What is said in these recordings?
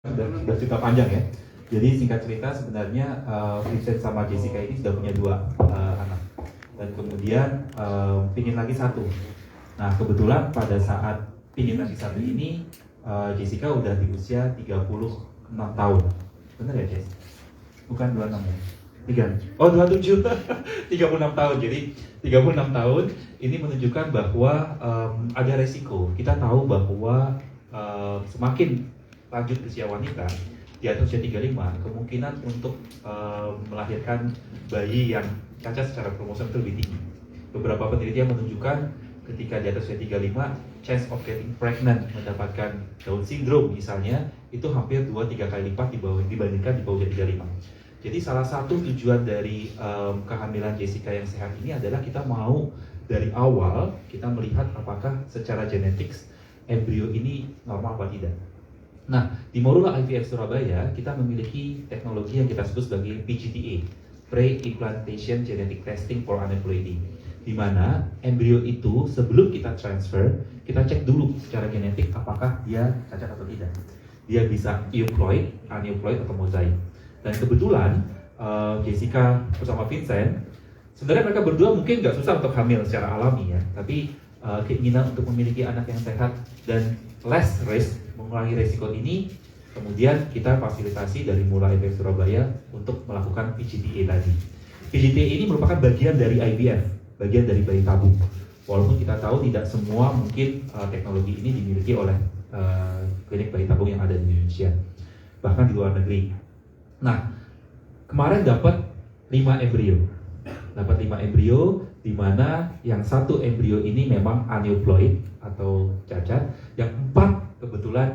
Sudah cerita panjang ya. Jadi singkat cerita sebenarnya Vincent sama Jessica ini sudah punya dua anak dan kemudian pingin lagi satu. Nah kebetulan pada saat pingin lagi satu ini Jessica udah di usia 36 tahun. Bener ya Jess? Bukan 26 ya? 3. Oh 27. 36 tahun. Jadi 36 tahun ini menunjukkan bahwa ada resiko. Kita tahu bahwa semakin lanjut usia wanita di atas usia 35, kemungkinan untuk melahirkan bayi yang cacat secara kromosom itu lebih tinggi. Beberapa penelitian menunjukkan ketika di atas usia 35, chance of getting pregnant, mendapatkan Down syndrome misalnya, itu hampir 2-3 kali lipat dibandingkan di bawah usia 35. Jadi salah satu tujuan dari kehamilan Jessica yang sehat ini adalah kita mau dari awal kita melihat apakah secara genetik embrio ini normal atau tidak. Nah, di Morula IVF Surabaya kita memiliki teknologi yang kita sebut sebagai PGTA, Pre-Implantation Genetic Testing for Aneuploidy, di mana embrio itu sebelum kita transfer, kita cek dulu secara genetik apakah dia cacat atau tidak. Dia bisa euploid, aneuploid atau mozaik. Dan kebetulan Jessica bersama Vincent, sebenarnya mereka berdua mungkin nggak susah untuk hamil secara alami ya, tapi keinginan untuk memiliki anak yang sehat dan less risk, mengurangi resiko ini, kemudian kita fasilitasi dari Morula IVF Surabaya untuk melakukan PGTA tadi. PGTA ini merupakan bagian dari IVF, bagian dari bayi tabung. Walaupun kita tahu tidak semua mungkin teknologi ini dimiliki oleh klinik bayi tabung yang ada di Indonesia, bahkan di luar negeri. Nah, kemarin dapat 5 embrio. Dapat 5 embrio, di mana yang satu embrio ini memang aneuploid atau cacat, yang 4 kebetulan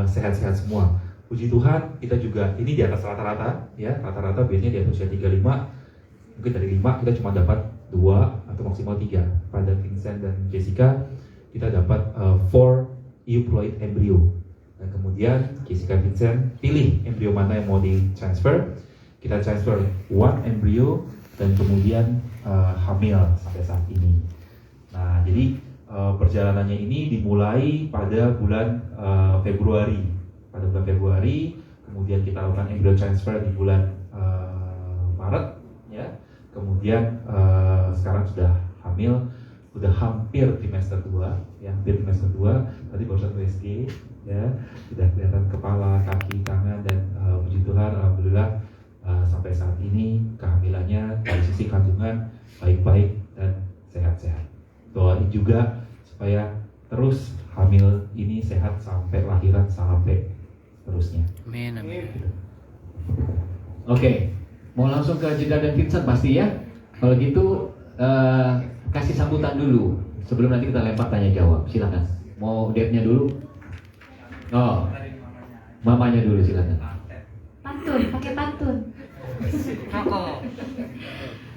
sehat-sehat semua. Puji Tuhan, kita juga ini di atas rata-rata ya, rata-rata biasanya di atas usia 35, mungkin dari 5 kita cuma dapat 2 atau maksimal 3. Pada Vincent dan Jessica kita dapat 4 euploid embrio. Dan kemudian Jessica Vincent pilih embrio mana yang mau di-transfer. Kita transfer 1 embrio dan kemudian hamil sampai saat ini. Nah, jadi perjalanannya ini dimulai pada bulan Februari. Pada bulan Februari, kemudian kita lakukan embryo transfer di bulan Maret, ya. Kemudian sekarang sudah hamil, sudah hampir trimester 2, ya, hampir trimester 2. Tadi barusan USG, ya, sudah kelihatan kepala, kaki, tangan, dan puji Tuhan, alhamdulillah sampai saat ini kehamilannya dari sisi kandungan baik-baik dan sehat-sehat. Doain juga supaya terus hamil ini sehat sampai lahiran sampai terusnya. Amin, amin. Oke, mau langsung ke Jeda dan Vincent pasti ya. Kalau gitu kasih sambutan dulu sebelum nanti kita lempar tanya jawab. Silakan. Mau date-nya dulu? Oh, mamanya dulu silakan. Pantun, pakai pantun.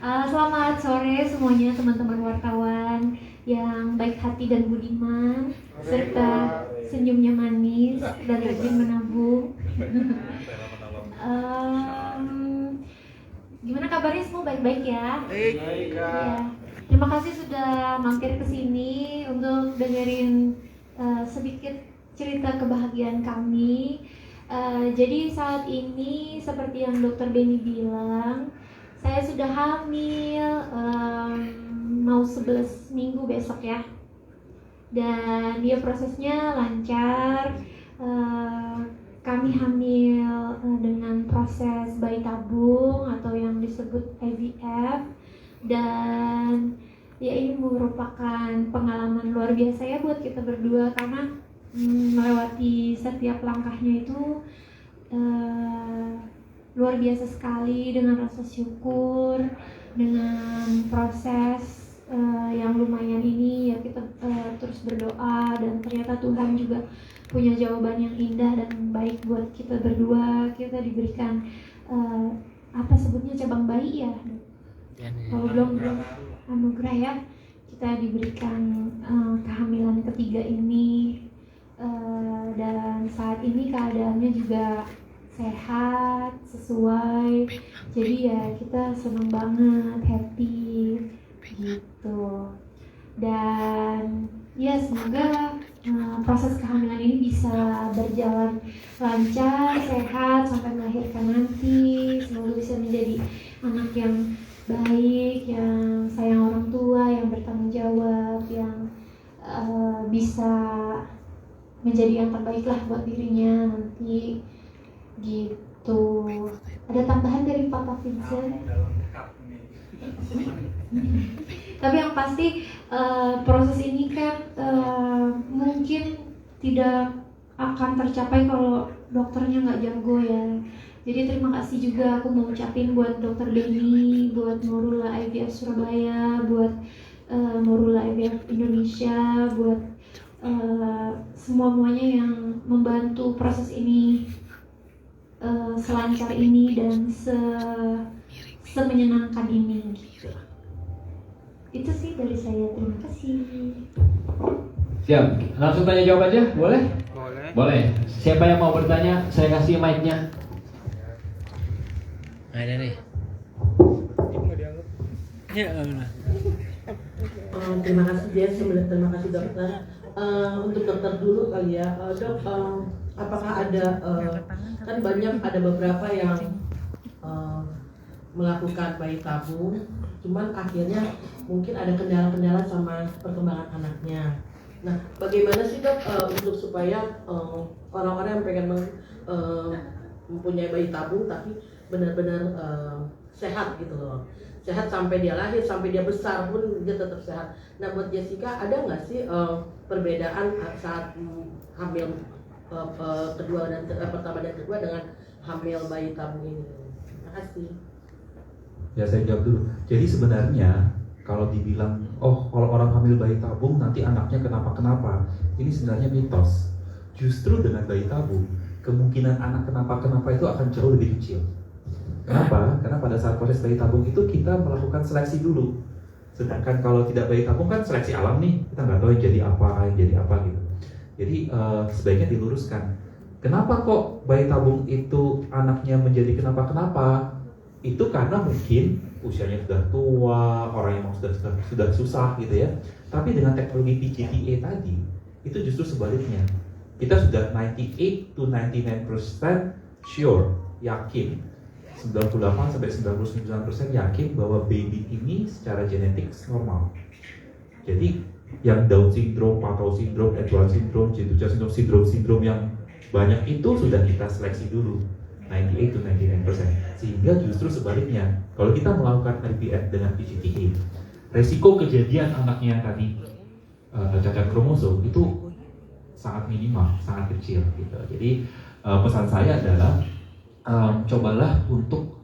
Selamat sore semuanya teman-teman wartawan yang baik hati dan budiman, serta senyumnya manis dan rajin menabung. Gimana kabarnya semua, baik-baik ya? Baik. Ya. Terima kasih sudah mampir ke sini untuk dengerin sedikit cerita kebahagiaan kami. Jadi saat ini seperti yang Dokter Benny bilang, saya sudah hamil, mau 11 minggu besok ya. Dan dia prosesnya lancar. Kami hamil dengan proses bayi tabung atau yang disebut IVF. Dan ya ini merupakan pengalaman luar biasa ya buat kita berdua, karena melewati setiap langkahnya itu luar biasa sekali, dengan rasa syukur, dengan proses yang lumayan ini ya kita terus berdoa, dan ternyata Tuhan juga punya jawaban yang indah dan baik buat kita berdua. Kita diberikan apa sebutnya, cabang bayi ya, kalau belum anugerah ya, kita diberikan kehamilan ketiga ini. Dan saat ini keadaannya juga sehat, sesuai. Jadi ya kita senang banget, happy gitu. Dan ya semoga proses kehamilan ini bisa berjalan lancar, sehat sampai melahirkan nanti. Semoga bisa menjadi anak yang baik, yang sayang orang tua, yang bertanggung jawab, yang bisa menjadi yang terbaik lah buat dirinya nanti gitu. Ada tambahan dari Papa Vincent? Tapi yang pasti proses ini kan mungkin tidak akan tercapai kalau dokternya nggak jago ya. Jadi terima kasih juga aku mau ucapin buat Dokter Beni, buat Morula IVF Surabaya, buat Morula IVF Indonesia, buat semuanya yang membantu proses ini selancar ini dan semenyenangkan ini gitu. Itu sih dari saya, terima kasih. Siap, langsung tanya jawab aja, boleh? Boleh. Boleh. Siapa yang mau bertanya, saya kasih mic-nya. Ada nih. Ya, benar. Terima kasih Jess, terima kasih dokter. Untuk dokter dulu kali ya, dok. Apakah ada kan ada beberapa yang melakukan bayi tabung, cuman akhirnya mungkin ada kendala-kendala sama perkembangan anaknya. Nah, bagaimana sih dok untuk supaya orang-orang yang pengen mempunyai bayi tabung tapi benar-benar sehat gitu loh, sehat sampai dia lahir, sampai dia besar pun dia tetap sehat. Nah, buat Jessica ada nggak sih perbedaan saat hamil kedua dan pertama dan kedua dengan hamil bayi tabung ini? Terima kasih. Ya saya jawab dulu. Jadi sebenarnya kalau dibilang kalau orang hamil bayi tabung nanti anaknya kenapa-kenapa, ini sebenarnya mitos. Justru dengan bayi tabung kemungkinan anak kenapa-kenapa itu akan jauh lebih kecil. Kenapa? Karena pada saat proses bayi tabung itu kita melakukan seleksi dulu. Sedangkan kalau tidak bayi tabung kan seleksi alam nih, kita nggak tahu yang jadi apa gitu. Jadi sebaiknya diluruskan. Kenapa kok bayi tabung itu anaknya menjadi kenapa-kenapa? Itu karena mungkin usianya sudah tua, orang yang sudah susah gitu ya. Tapi dengan teknologi PGT-A tadi, itu justru sebaliknya. Kita sudah 98 to 99% sure, yakin, 98 sampai 99% yakin bahwa baby ini secara genetik normal. Jadi yang Down syndrome, Patau syndrome, Edwards syndrome, Jetuja syndrome, sindrom yang banyak itu sudah kita seleksi dulu. 98 to 99%. Sehingga justru sebaliknya, kalau kita melakukan IVF dengan PGT-A, resiko kejadian anaknya yang tadi cacat kromosom itu sangat minimal, sangat kecil gitu. Jadi pesan saya adalah cobalah untuk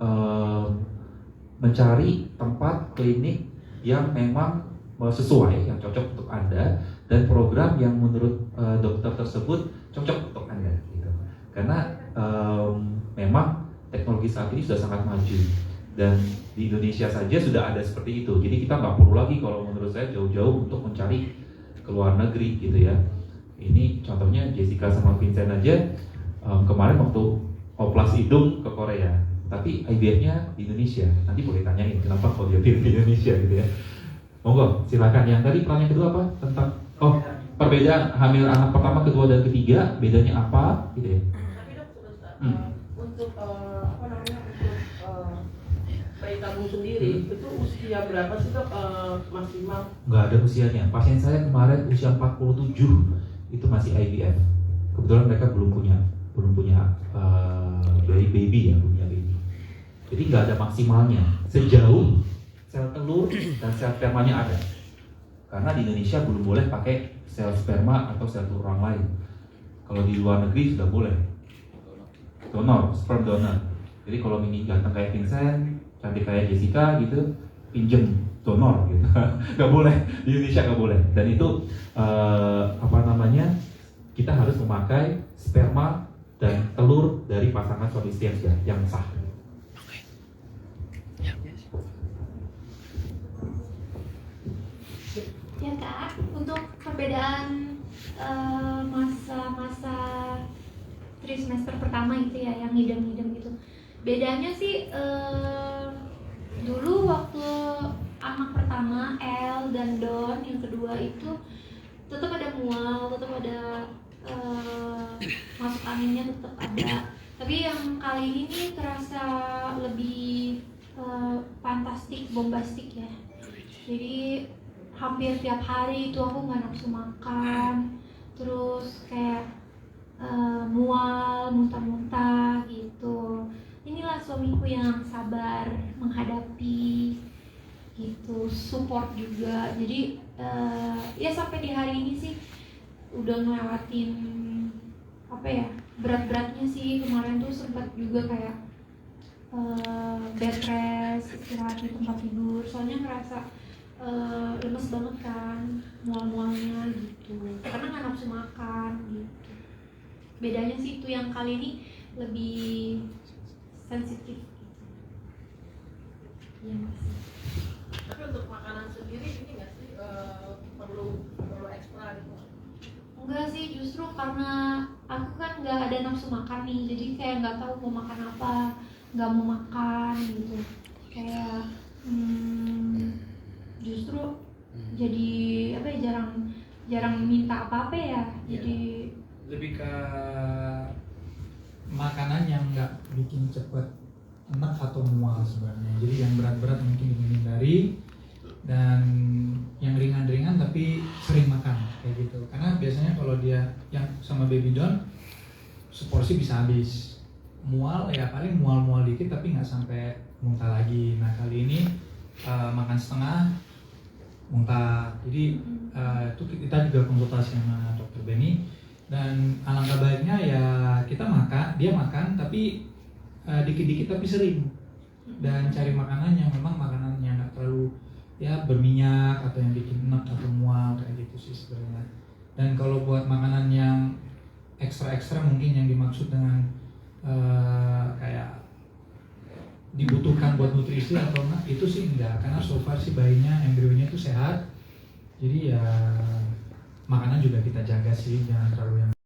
mencari tempat klinik yang memang sesuai, yang cocok untuk Anda, dan program yang menurut dokter tersebut cocok untuk Anda gitu. Karena memang teknologi saat ini sudah sangat maju dan di Indonesia saja sudah ada seperti itu. Jadi kita nggak perlu lagi kalau menurut saya jauh-jauh untuk mencari ke luar negeri gitu ya. Ini contohnya Jessica sama Vincent aja kemarin waktu oplas hidung ke Korea, tapi IVF-nya di Indonesia. Nanti boleh tanyain kenapa kalau dia pilih di Indonesia gitu ya. Monggo, silakan. Yang tadi pertanyaan kedua apa? Tentang perbedaan hamil anak pertama, kedua dan ketiga, bedanya apa gitu ya? Tapi dok sebentar, untuk bayi tabung sendiri itu usia berapa sih dok maksimal? Nggak ada usianya. Pasien saya kemarin usia 47 itu masih IVF. Kebetulan mereka belum punya baby ya, belum punya baby. Jadi nggak ada maksimalnya. Sejauh sel telur dan sel spermanya ada. Karena di Indonesia belum boleh pakai sel sperma atau sel telur orang lain. Kalau di luar negeri sudah boleh. Donor, sperm donor. Jadi kalau ingin ganteng kayak Vincent, cantik kayak Jessica gitu, pinjem donor gitu. Nggak boleh, di Indonesia nggak boleh. Dan itu kita harus memakai sperma dan telur dari pasangan suami istri yang sah. Ya Kak, untuk perbedaan masa-masa trimester pertama gitu ya, yang ngidam-ngidam gitu. Bedanya sih dulu waktu anak pertama El dan Don, yang kedua itu tetap ada mual, tetap ada masuk anginnya tetap ada. Tapi yang kali ini nih terasa lebih fantastik, bombastik ya. Jadi hampir tiap hari itu aku nggak nafsu makan, terus kayak mual, muntah-muntah gitu. Inilah suamiku yang sabar menghadapi gitu, support juga. Jadi ya sampai di hari ini sih udah ngelewatin apa ya, berat-beratnya sih. Kemarin tuh sempat juga kayak bed rest, istirahat di tempat tidur, soalnya ngerasa lemes banget kan, mual-mualnya gitu, karena nggak nafsu makan gitu. Bedanya sih itu yang kali ini lebih sensitif gitu. Iya masih. Tapi untuk makanan sendiri ini nggak sih perlu ekstra gitu? Enggak sih, justru karena aku kan nggak ada nafsu makan nih, jadi kayak nggak tahu mau makan apa, nggak mau makan gitu. Kayak justru jadi apa ya, jarang minta apa-apa ya. Jadi lebih ke makanan yang nggak bikin cepet enak atau mual sebenarnya. Jadi yang berat-berat mungkin dihindari, dan yang ringan-ringan tapi sering makan kayak gitu. Karena biasanya kalau dia yang sama baby down seporsi bisa habis. Mual ya paling mual-mual dikit tapi nggak sampai muntah lagi. Nah kali ini makan setengah muntah. Jadi itu kita juga konsultasi sama dokter Benny, dan alangkah baiknya ya kita makan, dia makan tapi dikit-dikit tapi sering, dan cari makanan yang memang makanannya nggak terlalu ya berminyak atau yang bikin enak atau mual kayak gitu sih sebenarnya. Dan kalau buat makanan yang ekstra-ekstra mungkin yang dimaksud dengan kayak dibutuhkan buat nutrisi atau enggak, itu sih enggak, karena so far sih bayinya, embrionya itu sehat. Jadi ya makanan juga kita jaga sih, jangan terlalu yang